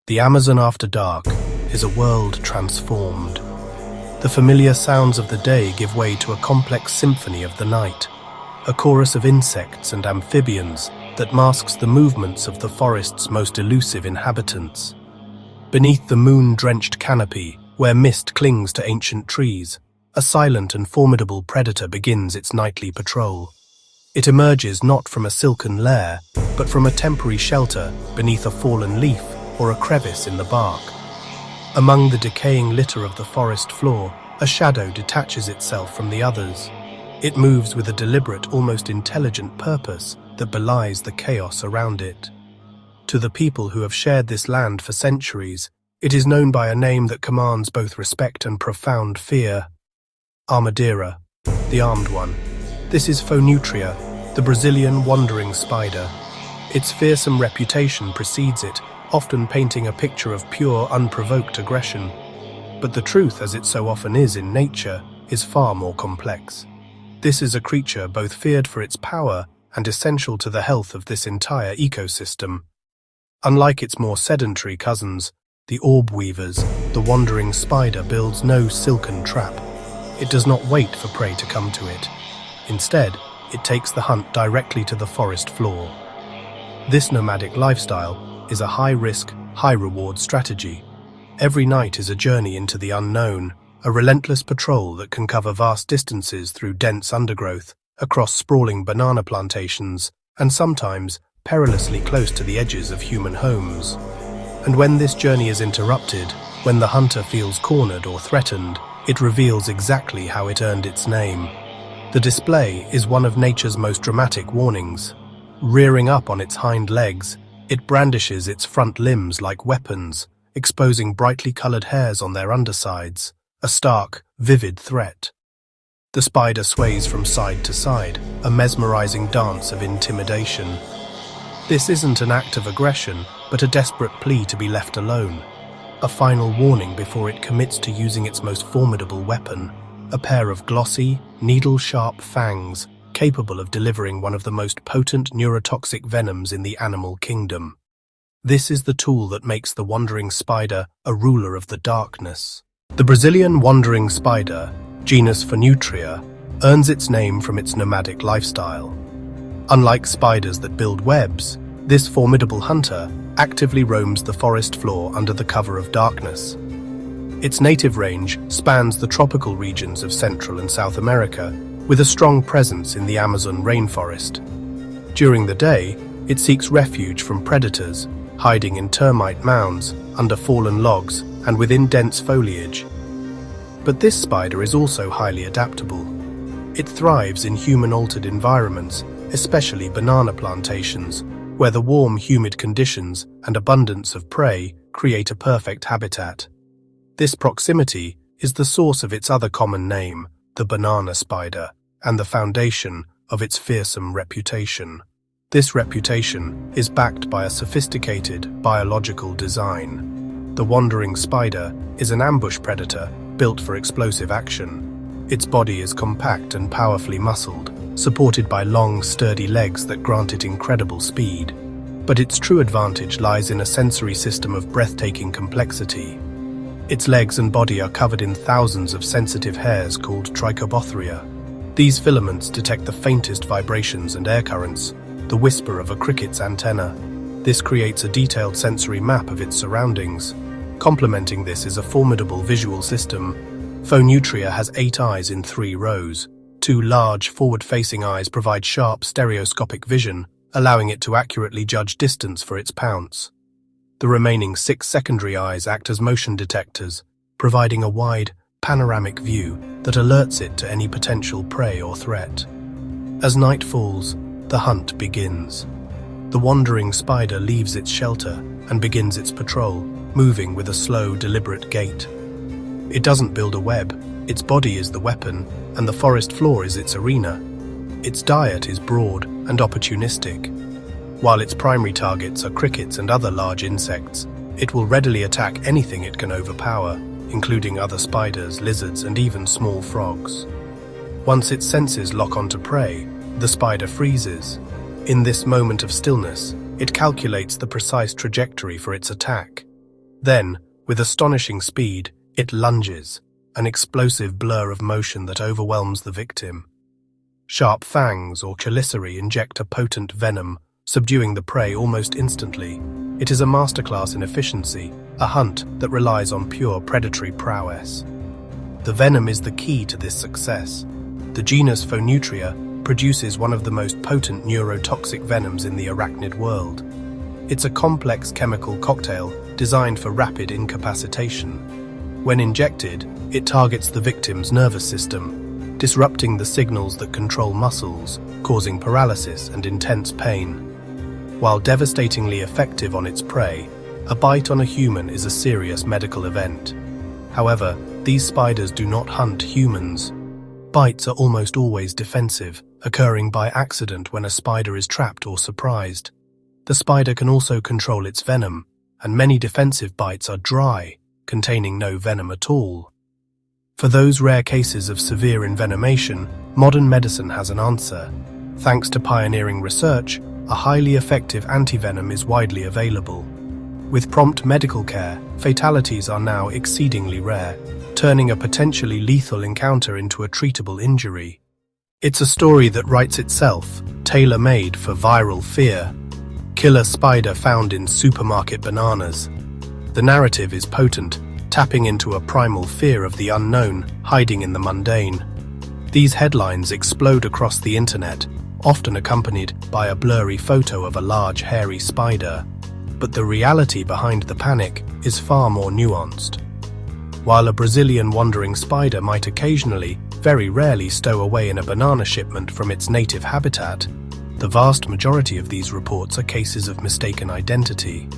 The Amazon after dark is a world transformed. The familiar sounds of the day give way to a complex symphony of the night, a chorus of insects and amphibians that masks the movements of the forest's most elusive inhabitants. Beneath the moon-drenched canopy, where mist clings to ancient trees, a silent and formidable predator begins its nightly patrol. It emerges not from a silken lair, but from a temporary shelter beneath a fallen leaf or a crevice in the bark. Among the decaying litter of the forest floor, a shadow detaches itself from the others. It moves with a deliberate, almost intelligent purpose that belies the chaos around it. To the people who have shared this land for centuries, it is known by a name that commands both respect and profound fear: Armadeira, the Armed One. This is Phonutria, the Brazilian wandering spider. Its fearsome reputation precedes it, often painting a picture of pure, unprovoked aggression. But the truth, as it so often is in nature, is far more complex. This is a creature both feared for its power and essential to the health of this entire ecosystem. Unlike its more sedentary cousins, the orb weavers, the wandering spider builds no silken trap. It does not wait for prey to come to it. Instead, it takes the hunt directly to the forest floor. This nomadic lifestyle is a high-risk, high-reward strategy. Every night is a journey into the unknown, a relentless patrol that can cover vast distances through dense undergrowth, across sprawling banana plantations, and sometimes perilously close to the edges of human homes. And when this journey is interrupted, when the hunter feels cornered or threatened, it reveals exactly how it earned its name. The display is one of nature's most dramatic warnings. Rearing up on its hind legs, it brandishes its front limbs like weapons, exposing brightly colored hairs on their undersides, a stark, vivid threat. The spider sways from side to side, a mesmerizing dance of intimidation. This isn't an act of aggression, but a desperate plea to be left alone. A final warning before it commits to using its most formidable weapon, a pair of glossy, needle-sharp fangs capable of delivering one of the most potent neurotoxic venoms in the animal kingdom. This is the tool that makes the wandering spider a ruler of the darkness. The Brazilian wandering spider, genus Phonutria, earns its name from its nomadic lifestyle. Unlike spiders that build webs, this formidable hunter actively roams the forest floor under the cover of darkness. Its native range spans the tropical regions of Central and South America, with a strong presence in the Amazon rainforest. During the day, it seeks refuge from predators, hiding in termite mounds, under fallen logs, and within dense foliage. But this spider is also highly adaptable. It thrives in human-altered environments, especially banana plantations, where the warm, humid conditions and abundance of prey create a perfect habitat. This proximity is the source of its other common name, the banana spider, and the foundation of its fearsome reputation. This reputation is backed by a sophisticated biological design. The wandering spider is an ambush predator built for explosive action. Its body is compact and powerfully muscled, supported by long, sturdy legs that grant it incredible speed. But its true advantage lies in a sensory system of breathtaking complexity. Its legs and body are covered in thousands of sensitive hairs called trichobothria. These filaments detect the faintest vibrations and air currents, the whisper of a cricket's antenna. This creates a detailed sensory map of its surroundings. Complementing this is a formidable visual system. Phonutria has 8 eyes in 3 rows. 2 large, forward-facing eyes provide sharp, stereoscopic vision, allowing it to accurately judge distance for its pounce. The remaining 6 secondary eyes act as motion detectors, providing a wide, panoramic view that alerts it to any potential prey or threat. As night falls, the hunt begins. The wandering spider leaves its shelter and begins its patrol, moving with a slow, deliberate gait. It doesn't build a web. Its body is the weapon, and the forest floor is its arena. Its diet is broad and opportunistic. While its primary targets are crickets and other large insects, it will readily attack anything it can overpower, including other spiders, lizards, and even small frogs. Once its senses lock onto prey, the spider freezes. In this moment of stillness, it calculates the precise trajectory for its attack. Then, with astonishing speed, it lunges, an explosive blur of motion that overwhelms the victim. Sharp fangs or chelicerae inject a potent venom, subduing the prey almost instantly. It is a masterclass in efficiency, a hunt that relies on pure predatory prowess. The venom is the key to this success. The genus Phonutria produces one of the most potent neurotoxic venoms in the arachnid world. It's a complex chemical cocktail designed for rapid incapacitation. When injected, it targets the victim's nervous system, disrupting the signals that control muscles, causing paralysis and intense pain. While devastatingly effective on its prey, a bite on a human is a serious medical event. However, these spiders do not hunt humans. Bites are almost always defensive, occurring by accident when a spider is trapped or surprised. The spider can also control its venom, and many defensive bites are dry, containing no venom at all. For those rare cases of severe envenomation, modern medicine has an answer. Thanks to pioneering research, a highly effective antivenom is widely available. With prompt medical care, fatalities are now exceedingly rare, turning a potentially lethal encounter into a treatable injury. It's a story that writes itself, tailor-made for viral fear. Killer spider found in supermarket bananas. The narrative is potent, tapping into a primal fear of the unknown, hiding in the mundane. These headlines explode across the internet, often accompanied by a blurry photo of a large hairy spider. But the reality behind the panic is far more nuanced. While a Brazilian wandering spider might occasionally, very rarely, stow away in a banana shipment from its native habitat, the vast majority of these reports are cases of mistaken identity.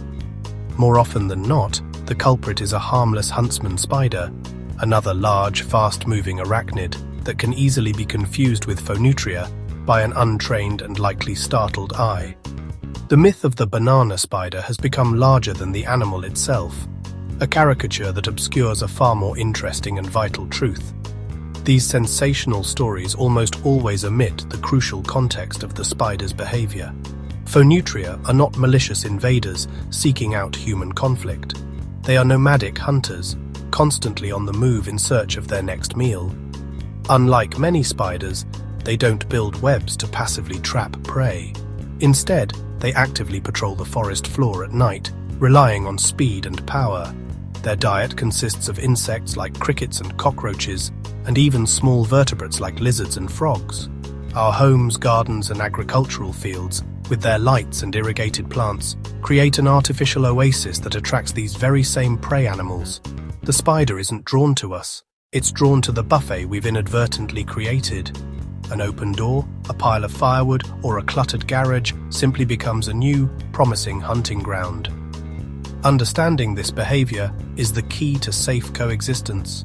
More often than not, the culprit is a harmless huntsman spider, another large, fast-moving arachnid that can easily be confused with Phonutria by an untrained and likely startled eye. The myth of the banana spider has become larger than the animal itself, a caricature that obscures a far more interesting and vital truth. These sensational stories almost always omit the crucial context of the spider's behavior. Phonutria are not malicious invaders seeking out human conflict. They are nomadic hunters, constantly on the move in search of their next meal. Unlike many spiders, they don't build webs to passively trap prey. Instead, they actively patrol the forest floor at night, relying on speed and power. Their diet consists of insects like crickets and cockroaches, and even small vertebrates like lizards and frogs. Our homes, gardens, and agricultural fields, with their lights and irrigated plants, create an artificial oasis that attracts these very same prey animals. The spider isn't drawn to us, it's drawn to the buffet we've inadvertently created. An open door, a pile of firewood, or a cluttered garage simply becomes a new, promising hunting ground. Understanding this behavior is the key to safe coexistence.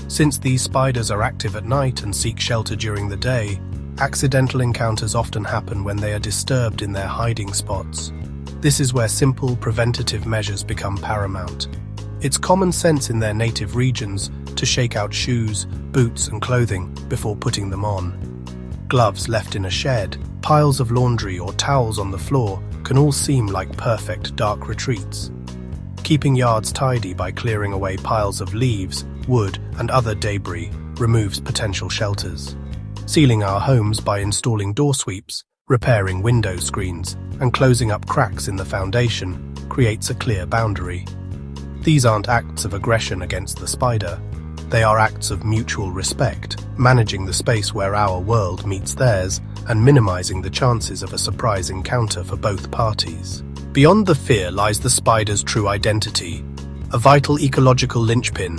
Since these spiders are active at night and seek shelter during the day, accidental encounters often happen when they are disturbed in their hiding spots. This is where simple preventative measures become paramount. It's common sense in their native regions to shake out shoes, boots, and clothing before putting them on. Gloves left in a shed, piles of laundry, or towels on the floor can all seem like perfect dark retreats. Keeping yards tidy by clearing away piles of leaves, wood, and other debris removes potential shelters. Sealing our homes by installing door sweeps, repairing window screens, and closing up cracks in the foundation creates a clear boundary. These aren't acts of aggression against the spider. They are acts of mutual respect, managing the space where our world meets theirs and minimizing the chances of a surprise encounter for both parties. Beyond the fear lies the spider's true identity, a vital ecological linchpin.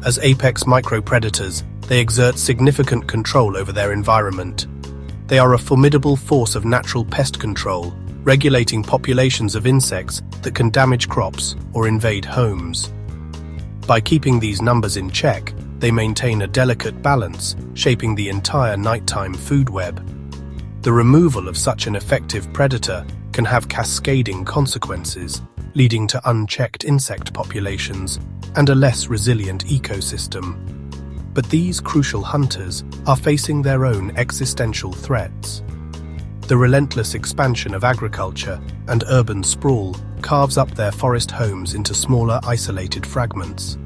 As apex micropredators, they exert significant control over their environment. They are a formidable force of natural pest control, regulating populations of insects that can damage crops or invade homes. By keeping these numbers in check, they maintain a delicate balance, shaping the entire nighttime food web. The removal of such an effective predator can have cascading consequences, leading to unchecked insect populations and a less resilient ecosystem. But these crucial hunters are facing their own existential threats. The relentless expansion of agriculture and urban sprawl carves up their forest homes into smaller, isolated fragments.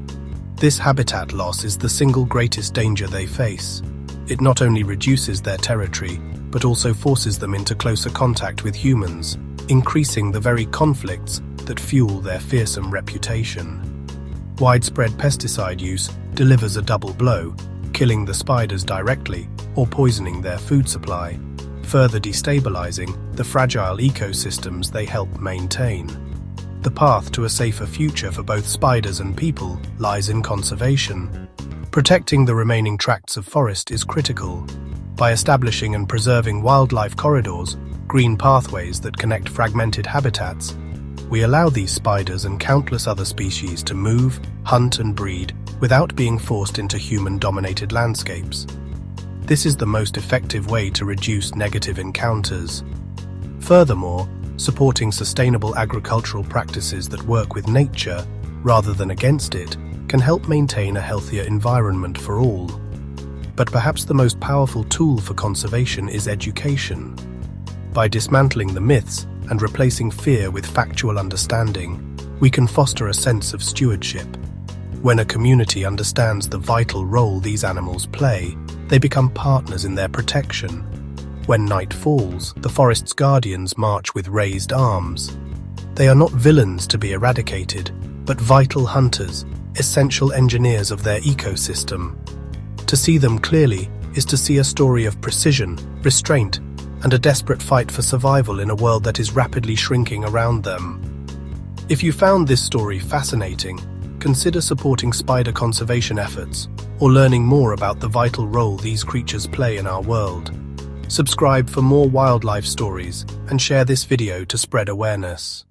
This habitat loss is the single greatest danger they face. It not only reduces their territory, but also forces them into closer contact with humans, increasing the very conflicts that fuel their fearsome reputation. Widespread pesticide use delivers a double blow, killing the spiders directly or poisoning their food supply, further destabilizing the fragile ecosystems they help maintain. The path to a safer future for both spiders and people lies in conservation. Protecting the remaining tracts of forest is critical. By establishing and preserving wildlife corridors, green pathways that connect fragmented habitats, we allow these spiders and countless other species to move, hunt and breed without being forced into human-dominated landscapes. This is the most effective way to reduce negative encounters. Furthermore, supporting sustainable agricultural practices that work with nature rather than against it can help maintain a healthier environment for all. But perhaps the most powerful tool for conservation is education. By dismantling the myths and replacing fear with factual understanding, we can foster a sense of stewardship. When a community understands the vital role these animals play, they become partners in their protection. When night falls, the forest's guardians march with raised arms. They are not villains to be eradicated, but vital hunters, essential engineers of their ecosystem. To see them clearly is to see a story of precision, restraint, and a desperate fight for survival in a world that is rapidly shrinking around them. If you found this story fascinating, consider supporting spider conservation efforts or learning more about the vital role these creatures play in our world. Subscribe for more wildlife stories and share this video to spread awareness.